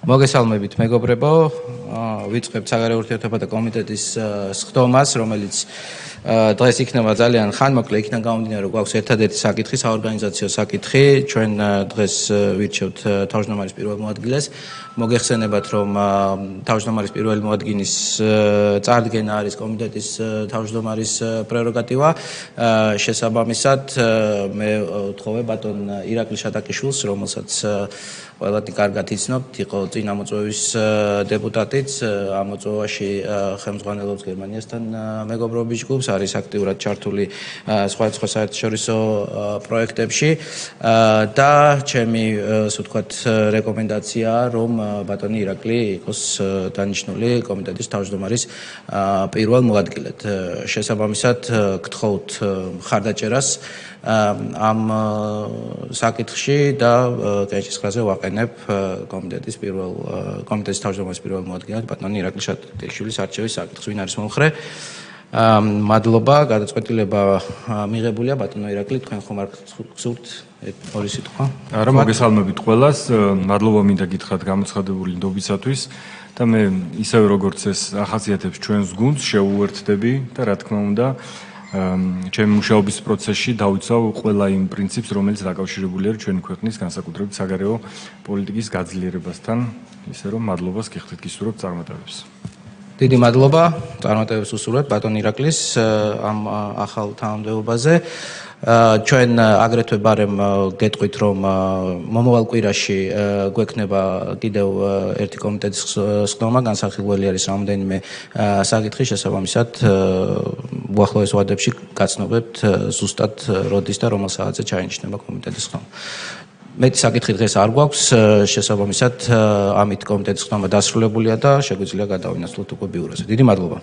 მოგესალმებით მეგობრებო, ვიწყებთ საგარეო ურთიერთობათა კომიტეტის სხდომას, რომელიც დღეს იქნება ძალიან ხანმოკლე, იქიდან გამომდინარე, რომ გვაქვს ერთადერთი საკითხი, საორგანიზაციო საკითხი. ჩვენ დღეს ვირჩევთ თავმჯდომარის პირველ მოადგილეს. მოგეხსენებათ, რომ თავმჯდომარის პირველი მოადგილის წარდგენა არის კომიტეტის თავმჯდომარის პრეროგატივა. შესაბამისად, მე ვთხოვე ბატონ ირაკლი შატაკიშვილს, რომელსაც ყველანი კარგად იცნობთ, იყო წინა მოწვევის დეპუტატიც, ამ მოწვევაში ხელმძღვანელობს გერმანიასთან მეგობრობის ჯგუფს, არის აქტიურად ჩართული სხვადასხვა საერთაშორისო პროექტებში და ჩემი ასე ვთქვათ რეკომენდაციაა, რომ ბატონი ირაკლი იყოს დანიშნული კომიტეტის თავმჯდომარის პირველ მოადგილედ. შესაბამისად, გთხოვთ მხარდაჭერას ამ საკითხში და კენჭისყრაზე ვაყენებ კომიტეტის თავმჯდომარის პირველ მოადგილედ ბატონი ირაკლი შატაკიშვილის არჩევის საკითხს. ვინ არის მომხრე? მადლობა, გადაწყვეტილება მიღებულია. ბატონო ირაკლი, თქვენ ხომ არ გსურთ ორი სიტყვა? არა, მოგესალმებით ყველას. მადლობა მინდა გითხრათ გამოცხადებული ნდობისათვის და მე ისევე როგორც ეს ახასიათებს ჩვენს გუნდს შევუერთდები და რა თქმა უნდა ჩემი მუშაობის პროცესში დავიცავ ყველა იმ პრინციპს, რომელიც დაკავშირებულია ჩვენი ქვეყნის განსაკუთრებით საგარეო პოლიტიკის გაძლიერებასთან, ისე რომ მადლობას გიხდით გისურვებთ წარმატებებს. დიდი მადლობა, წარმატებებს უსურვებთ ბატონ ირაკლის ამ ახალ თანამდებობაზე. ჩვენ აგრეთვე ბარემ გეტყვით, რომ მომავალ კვირაში გვექნება კიდევ ერთი კომიტეტის სხდომა, განსახილველი არის რამდენიმე საკითხი, შესაბამისად უახლოეს ვადებში გაცნობებთ ზუსტად როდის და რომელ საათზე ჩაინიშნება კომიტეტის სხდომა. მეტი საკითხი დღეს არ გვაქვს, შესაბამისად ამით კომიტეტის სხდომა დასრულებულია და შეგვიძლია გადავინაცვლოთ უკვე ბიუროზე. დიდი მადლობა.